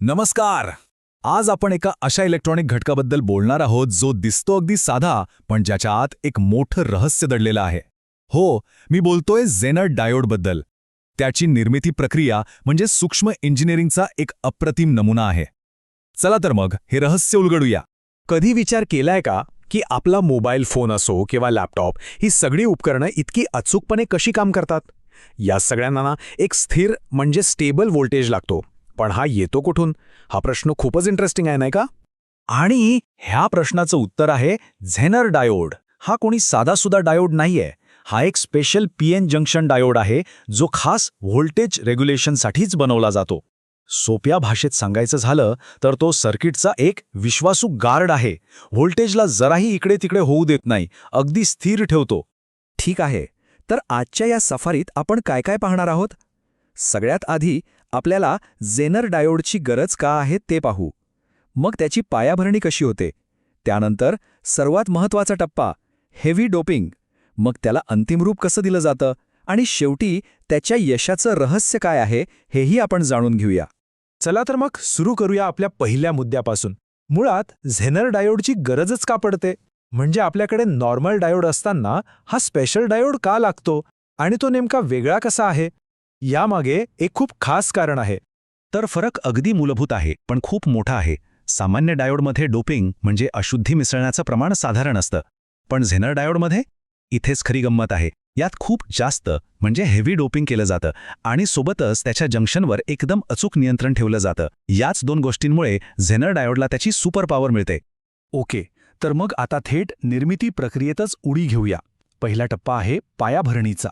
नमस्कार. आज आपण एका अशा इलेक्ट्रॉनिक घटकाबद्दल बोलणार आहोत जो दिसतो अगदी साधा पण ज्याच्या आत एक मोठं रहस्य दडलेलं आहे. हो, मी बोलतोय झेनर डायोडबद्दल. त्याची निर्मिती प्रक्रिया म्हणजे सूक्ष्म इंजिनिअरिंगचा एक अप्रतिम नमुना आहे. चला तर मग हे रहस्य उलगडूया. कधी विचार केलाय का की आपला मोबाईल फोन असो किंवा लॅपटॉप ही सगळी उपकरणं इतकी अचूकपणे कशी काम करतात? या सगळ्यांना एक स्थिर म्हणजे स्टेबल व्होल्टेज लागतो. पण हा येतो कुठून? हा प्रश्न खूपच इंटरेस्टिंग आहे नाही का? आणि ह्या प्रश्नाचं उत्तर आहे झेनर डायोड. हा कोणी साधासुधा डायोड नाहीये. हा एक स्पेशल पीएन जंक्शन डायोड आहे जो खास व्होल्टेज रेग्युलेशनसाठीच बनवला जातो. सोप्या भाषेत सांगायचं झालं तर तो सर्किटचा एक विश्वासू गार्ड आहे. व्होल्टेजला जराही इकडे तिकडे होऊ देत नाही, अगदी स्थिर ठेवतो. ठीक आहे, तर आजच्या या सफारीत आपण काय काय पाहणार आहोत? सगळ्यात आधी आपल्याला झेनर डायोडची गरज का आहे ते पाहू. मग त्याची पायाभरणी कशी होते. त्यानंतर सर्वात महत्त्वाचा टप्पा हेवी डोपिंग. मग त्याला अंतिम रूप कसं दिलं जातं आणि शेवटी त्याच्या यशाचं रहस्य काय आहे हेही आपण जाणून घेऊया. चला तर मग सुरू करूया आपल्या पहिल्या मुद्द्यापासून. मुळात झेनर डायोडची गरजच का पडते? म्हणजे आपल्याकडे नॉर्मल डायोड असताना हा स्पेशल डायोड का लागतो आणि तो नेमका वेगळा कसा आहे? यामागे एक खूप खास कारण आहे. तर फरक अगदी मूलभूत आहे पण खूप मोठा आहे. सामान्य डायोडमध्ये डोपिंग म्हणजे अशुद्धी मिसळण्याचं प्रमाण साधारण असतं. पण झेनर डायोडमध्ये इथेच खरी गंमत आहे. यात खूप जास्त म्हणजे हेवी डोपिंग केलं जातं आणि सोबतच त्याच्या जंक्शनवर एकदम अचूक नियंत्रण ठेवलं जातं. याच दोन गोष्टींमुळे झेनर डायोडला त्याची सुपर पॉवर मिळते. ओके, तर मग आता थेट निर्मिती प्रक्रियेतच उडी घेऊया. पहिला टप्पा आहे पायाभरणीचा.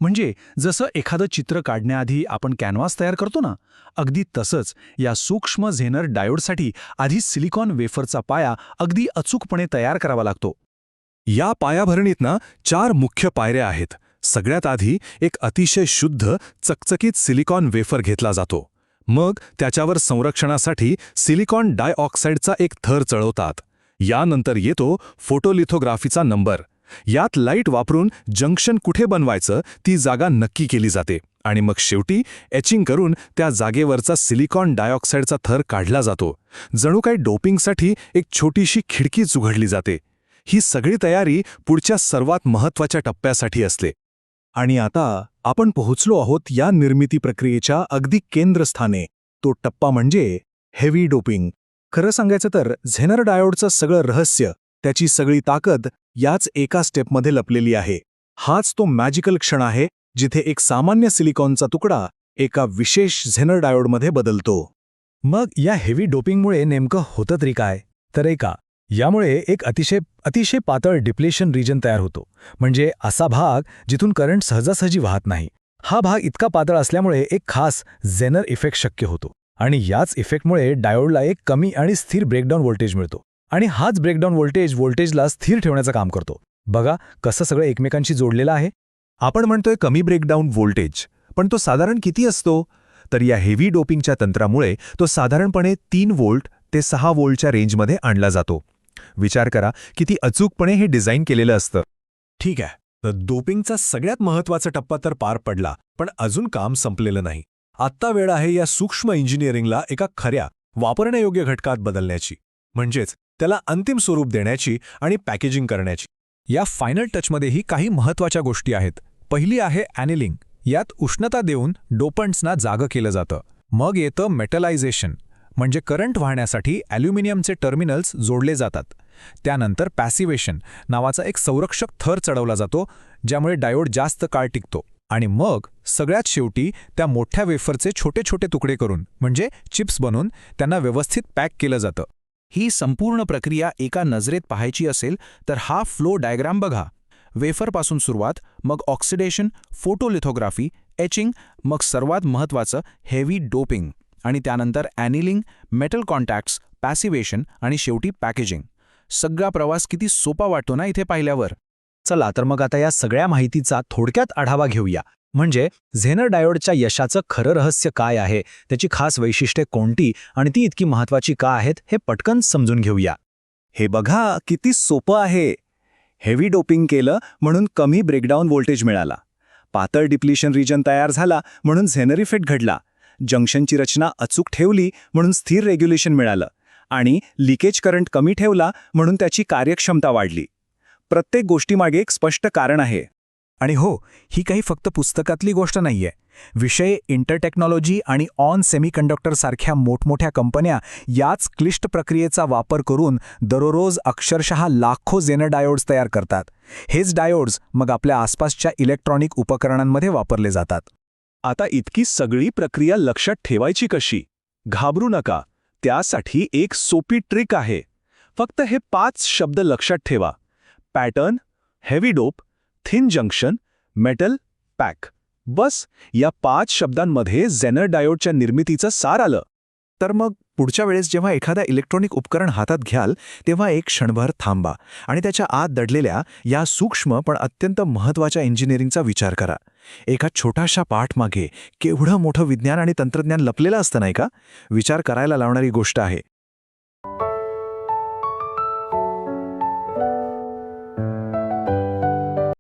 म्हणजे जसं एखादं चित्र काढण्याआधी आपण कॅनव्हास तयार करतो ना, अगदी तसंच या सूक्ष्म झेनर डायोडसाठी आधी सिलिकॉन वेफरचा पाया अगदी अचूकपणे तयार करावा लागतो. या पायाभरणीतना 4 मुख्य पायऱ्या आहेत. सगळ्यात आधी एक अतिशय शुद्ध चकचकीत सिलिकॉन वेफर घेतला जातो. मग त्याच्यावर संरक्षणासाठी सिलिकॉन डायऑक्साईडचा एक थर चढवतात. यानंतर येतो फोटोलिथोग्राफीचा नंबर. यात लाईट वापरून जंक्शन कुठे बनवायचं ती जागा नक्की केली जाते आणि मग शेवटी एचिंग करून त्या जागेवरचा सिलिकॉन डायऑक्साईडचा थर काढला जातो. जणू काही डोपिंगसाठी एक छोटीशी खिडकीच उघडली जाते. ही सगळी तयारी पुढच्या सर्वात महत्त्वाच्या टप्प्यासाठी असते. आणि आता आपण पोहोचलो आहोत या निर्मिती प्रक्रियेच्या अगदी केंद्रस्थाने. तो टप्पा म्हणजे हेवी डोपिंग. खरं सांगायचं तर झेनर डायोडचं सगळं रहस्य, त्याची सगळी ताकद याच एका स्टेपमध्ये लपलेली आहे. हाच तो मॅजिकल क्षण आहे जिथे एक सामान्य सिलिकॉनचा तुकडा एका विशेष झेनर डायोडमध्ये बदलतो. मग या हेवी डोपिंगमुळे नेमकं होतं तरी काय? तर ऐका, यामुळे एक अतिशय पातळ डिप्लेशन रिजन तयार होतो. म्हणजे असा भाग जिथून करंट सहजासहजी वाहत नाही. हा भाग इतका पातळ असल्यामुळे एक खास झेनर इफेक्ट शक्य होतो आणि याच इफेक्टमुळे डायोडला एक कमी आणि स्थिर ब्रेकडाऊन व्होल्टेज मिळतो. आणि हाच ब्रेकडाऊन व्होल्टेजला स्थिर ठेवण्याचं काम करतो. बघा कसं सगळं एकमेकांशी जोडलेलं आहे. आपण म्हणतोय कमी ब्रेकडाऊन व्होल्टेज, पण तो साधारण किती असतो? तर या हेवी डोपिंगच्या तंत्रामुळे तो साधारणपणे 3 व्होल्ट ते 6 व्होल्टच्या रेंजमध्ये आणला जातो. विचार करा किती अचूकपणे हे डिझाईन केलेलं असतं. ठीक आहे, तर डोपिंगचा सगळ्यात महत्त्वाचा टप्पा तर पार पडला, पण अजून काम संपलेलं नाही. आत्ता वेळ आहे या सूक्ष्म इंजिनिअरिंगला एका खऱ्या वापरण्यायोग्य घटकात बदलण्याची. म्हणजेच त्याला अंतिम स्वरूप देण्याची आणि पॅकेजिंग करण्याची. या फायनल टचमध्येही काही महत्त्वाच्या गोष्टी आहेत. पहिली आहे ॲनिलिंग. यात उष्णता देऊन डोपंट्सना जागं केलं जातं. मग येतं मेटलायझेशन, म्हणजे करंट वाहण्यासाठी ॲल्युमिनियमचे टर्मिनल्स जोडले जातात. त्यानंतर पॅसिवेशन नावाचा एक संरक्षक थर चढवला जातो, ज्यामुळे डायोड जास्त काळ टिकतो. आणि मग सगळ्यात शेवटी त्या मोठ्या वेफरचे छोटे छोटे तुकडे करून म्हणजे चिप्स बनवून त्यांना व्यवस्थित पॅक केलं जातं. ही संपूर्ण प्रक्रिया एका नजरेत पाहायची असेल तर हा फ्लो डायग्राम बघा. वेफरपासून सुरुवात, मग ऑक्सिडेशन, फोटोलिथोग्राफी, एचिंग, मग सर्वात महत्त्वाचं हेवी डोपिंग आणि त्यानंतर ॲनिलिंग, मेटल कॉन्टॅक्ट्स, पॅसिवेशन आणि शेवटी पॅकेजिंग. सगळा प्रवास किती सोपा वाटतो ना इथे पाहिल्यावर. चला तर मग आता या सगळ्या माहितीचा थोडक्यात आढावा घेऊया. म्हणजे झेनर डायोडच्या यशाचं खरं रहस्य काय आहे, त्याची खास वैशिष्ट्ये कोणती आणि ती इतकी महत्त्वाची का आहेत हे पटकन समजून घेऊया. हे बघा किती सोपं आहे. हेवी डोपिंग केलं म्हणून कमी ब्रेकडाऊन व्होल्टेज मिळाला. पातळ डिप्लिशन रिजन तयार झाला म्हणून झेनर इफेक्ट घडला. जंक्शनची रचना अचूक ठेवली म्हणून स्थिर रेग्युलेशन मिळालं आणि लिकेज करंट कमी ठेवला म्हणून त्याची कार्यक्षमता वाढली. प्रत्येक गोष्टीमागे एक स्पष्ट कारण आहे. आणि हो, ही काही फक्त पुस्तकातली गोष्ट नाहीये. विषय इंटरटेक्नॉलॉजी आणि ऑन सेमीकंडक्टर सारख्या मोठमोठ्या कंपन्या याच क्लिष्ट प्रक्रियेचा वापर करून दररोज अक्षरशः लाखो झेनर डायोड्स तयार करतात. हेच डायोड्स मग आपल्या आसपासच्या इलेक्ट्रॉनिक उपकरणांमध्ये वापरले जातात. आता इतकी सगळी प्रक्रिया लक्षात ठेवायची कशी? घाबरू नका, त्यासाठी एक सोपी ट्रिक आहे. फक्त हे 5 शब्द लक्षात ठेवा: pattern, heavy dope, thin junction, metal, pack. बस या 5 शब्दांमध्ये झेनर डायोडच्या निर्मितीचं सार आलं. तर मग पुढच्या वेळेस जेव्हा एखादा इलेक्ट्रॉनिक उपकरण हातात घ्याल तेव्हा एक क्षणभर थांबा आणि त्याच्या आत दडलेल्या या सूक्ष्म पण अत्यंत महत्त्वाच्या इंजिनिअरिंगचा विचार करा. एका छोट्याशा पाठमागे केवढं मोठं विज्ञान आणि तंत्रज्ञान लपलेलं असतं नाही का? विचार करायला लावणारी गोष्ट आहे.